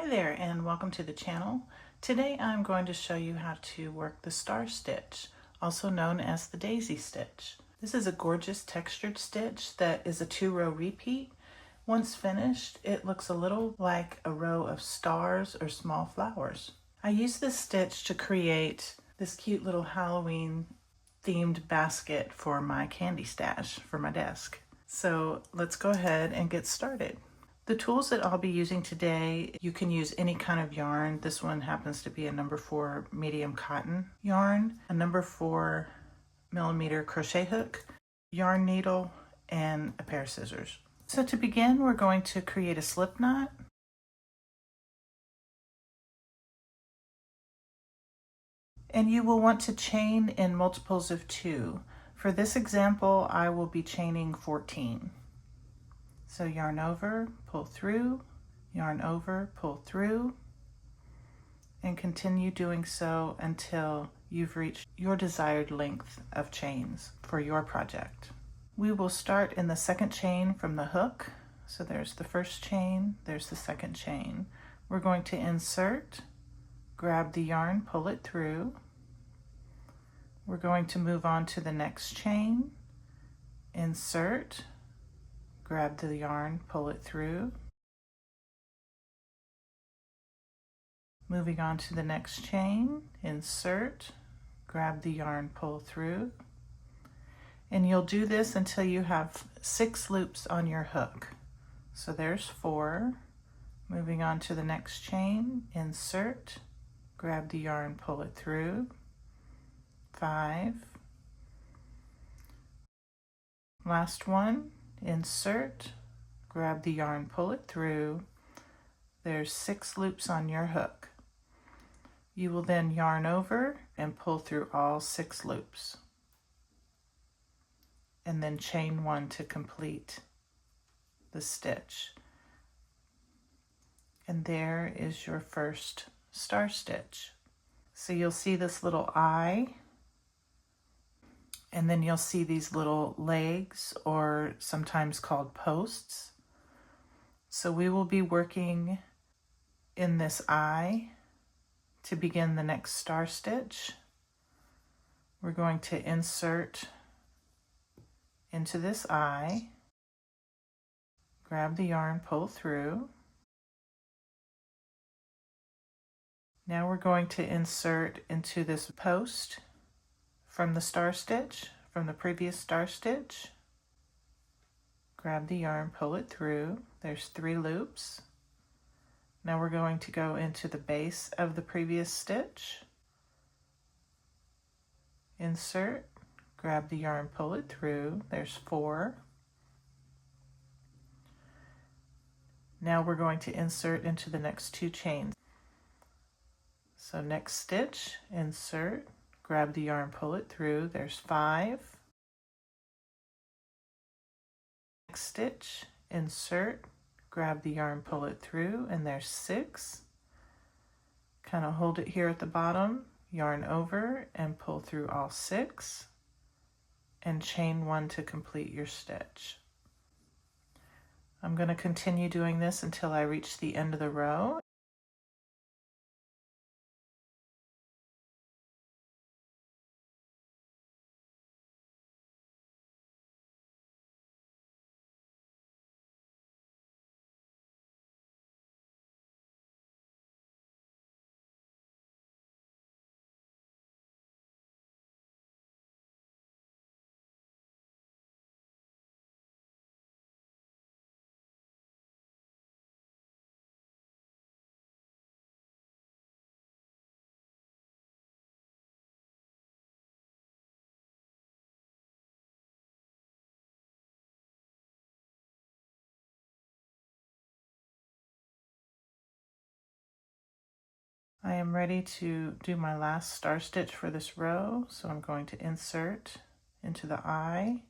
there and welcome to the channel. Today I'm going to show you how to work the star stitch, also known as the daisy stitch. This is a gorgeous textured stitch that is a 2-row repeat. Once finished, it looks a little like a row of stars or small flowers. I used this stitch to create this cute little Halloween themed basket for my candy stash for my desk. So let's go ahead and get started. The tools that I'll be using today, you can use any kind of yarn. This one happens to be a number 4 medium cotton yarn, a number 4 millimeter crochet hook, yarn needle, and a pair of scissors. So to begin, we're going to create a slip knot. And you will want to chain in multiples of 2. For this example, I will be chaining 14. So yarn over, pull through, yarn over, pull through, and continue doing so until you've reached your desired length of chains for your project. We will start in the second chain from the hook. So there's the first chain, there's the second chain. We're going to insert, grab the yarn, pull it through. We're going to move on to the next chain, insert, grab the yarn, pull it through. Moving on to the next chain, insert, grab the yarn, pull through. And you'll do this until you have 6 loops on your hook. So there's 4. Moving on to the next chain, insert, grab the yarn, pull it through. 5. Last one, insert, grab the yarn, pull it through. There's 6 loops on your hook. You will then yarn over and pull through all 6 loops. And then chain 1 to complete the stitch. And there is your first star stitch. So you'll see this little eye, and then you'll see these little legs, or sometimes called posts. So we will be working in this eye to begin the next star stitch. We're going to insert into this eye, grab the yarn, pull through. Now we're going to insert into this post from the star stitch, from the previous star stitch. Grab the yarn, pull it through. There's 3 loops. Now we're going to go into the base of the previous stitch. Insert, grab the yarn, pull it through. There's 4. Now we're going to insert into the next 2 chains. So next stitch, insert, grab the yarn, pull it through. There's 5. Next stitch, insert, grab the yarn, pull it through, and there's 6. Kind of hold it here at the bottom, yarn over and pull through all 6, and chain 1 to complete your stitch. I'm going to continue doing this until I reach the end of the row. I am ready to do my last star stitch for this row, so I'm going to insert into the eye,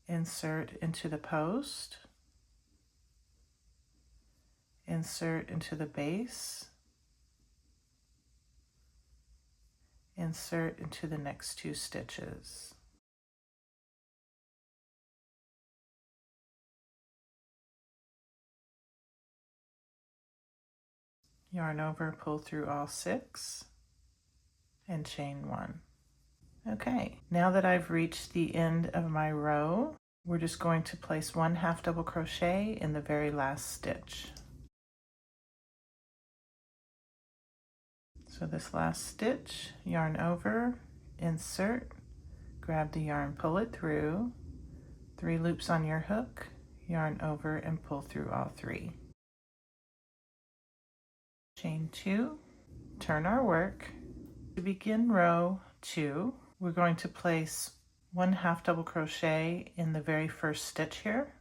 insert into the post, insert into the base, insert into the next 2 stitches. yarn over, pull through all 6, and chain 1. Okay, now that I've reached the end of my row, we're just going to place 1 half double crochet in the very last stitch. So this last stitch, yarn over, insert, grab the yarn, pull it through, 3 loops on your hook, yarn over and pull through all 3. Chain 2, turn our work. To begin row 2, we're going to place 1 half double crochet in the very first stitch here.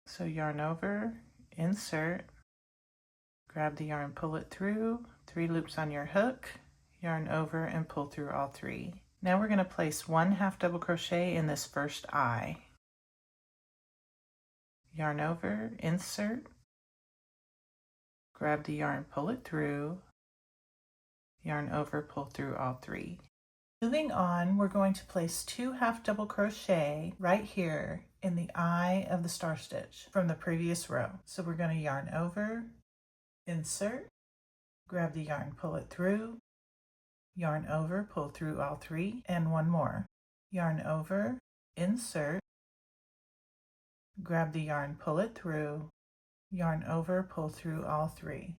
So yarn over, insert, grab the yarn, pull it through, 3 loops on your hook, yarn over and pull through all 3. Now we're going to place 1 half double crochet in this first eye. Yarn over, insert, grab the yarn, pull it through, yarn over, pull through all 3. Moving on, we're going to place 2 half double crochet right here in the eye of the star stitch from the previous row. So we're going to yarn over, insert, grab the yarn, pull it through, yarn over, pull through all 3, and 1 more. Yarn over, insert, grab the yarn, pull it through, yarn over, pull through all 3.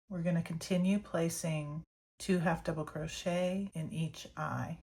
We're going to continue placing 2 half double crochet in each eye.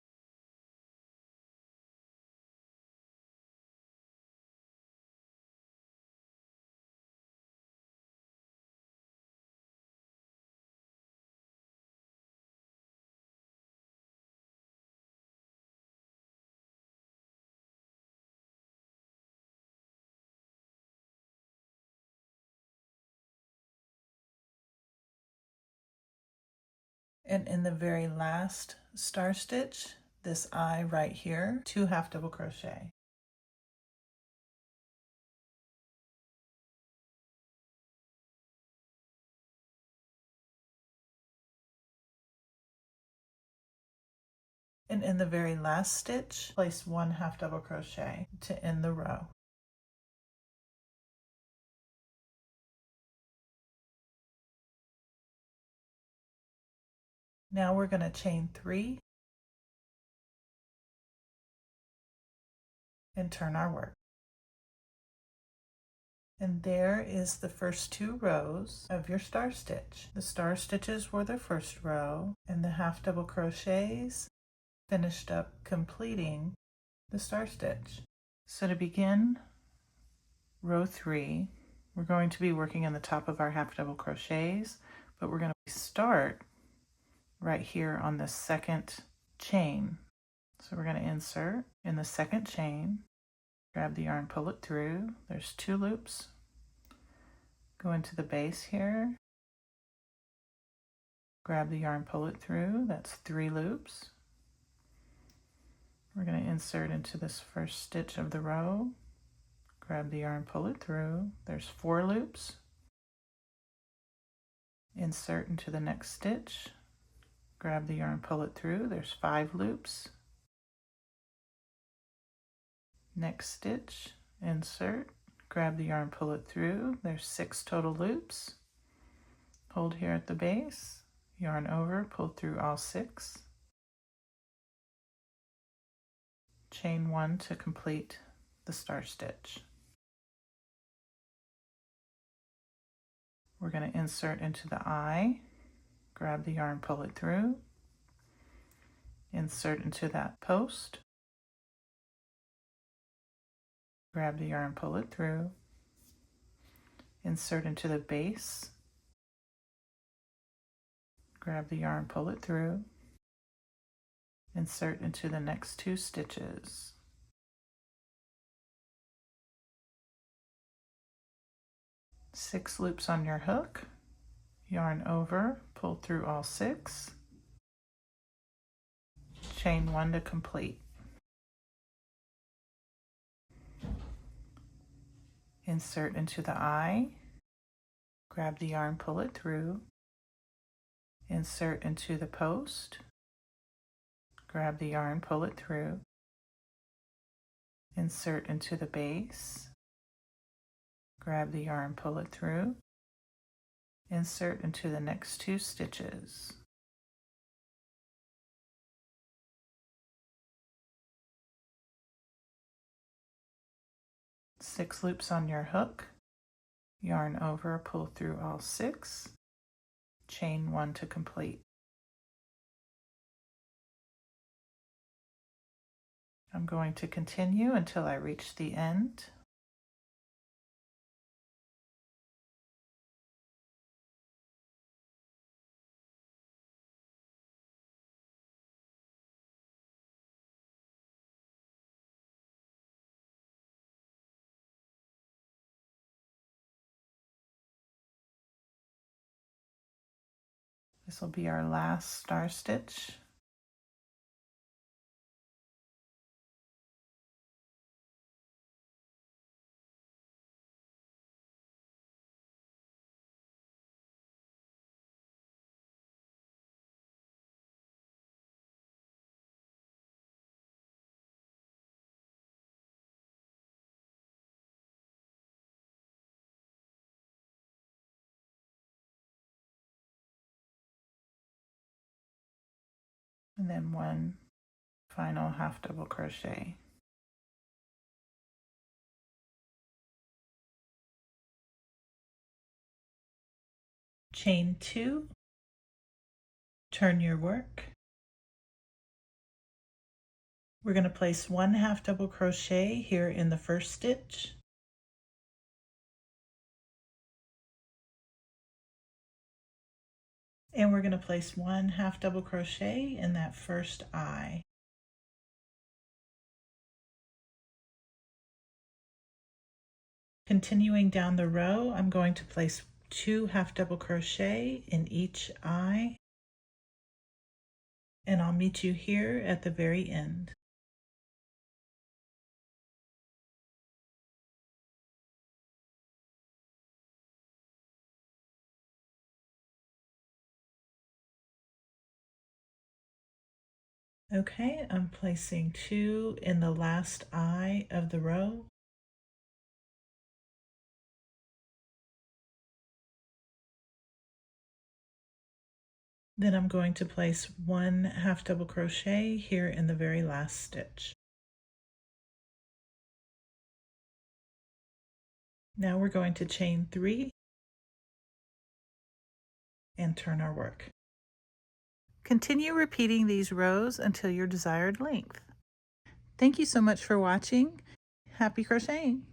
And in the very last star stitch, this eye right here, 2 half double crochet. And in the very last stitch, place 1 half double crochet to end the row. Now we're going to chain 3 and turn our work. And there is the first 2 rows of your star stitch. The star stitches were the first row, and the half double crochets finished up completing the star stitch. So to begin row 3, we're going to be working on the top of our half double crochets, but we're going to start right here on the second chain. So we're going to insert in the second chain, grab the yarn, pull it through. There's 2 loops. Go into the base here, grab the yarn, pull it through. That's 3 loops. We're going to insert into this first stitch of the row, grab the yarn, pull it through. There's 4 loops. Insert into the next stitch, grab the yarn, pull it through. There's 5 loops. Next stitch, insert, grab the yarn, pull it through. There's 6 total loops. Hold here at the base, yarn over, pull through all 6. Chain 1 to complete the star stitch. We're going to insert into the eye, grab the yarn, pull it through, insert into that post, grab the yarn, pull it through, insert into the base, grab the yarn, pull it through, insert into the next 2 stitches. Six loops on your hook, yarn over, pull through all 6, chain 1 to complete. Insert into the eye, grab the yarn, pull it through, insert into the post, grab the yarn, pull it through, insert into the base, grab the yarn, pull it through, Insert into the next 2 stitches. Six loops on your hook, yarn over, pull through all 6, chain 1 to complete. I'm going to continue until I reach the end. This will be our last star stitch. And then 1 final half double crochet. Chain 2, turn your work. We're going to place 1 half double crochet here in the first stitch. And we're going to place 1 half double crochet in that first eye. Continuing down the row, I'm going to place 2 half double crochet in each eye, and I'll meet you here at the very end. Okay, I'm placing 2 in the last eye of the row. Then I'm going to place 1 half double crochet here in the very last stitch. Now we're going to chain 3 and turn our work. Continue repeating these rows until your desired length. Thank you so much for watching. Happy crocheting!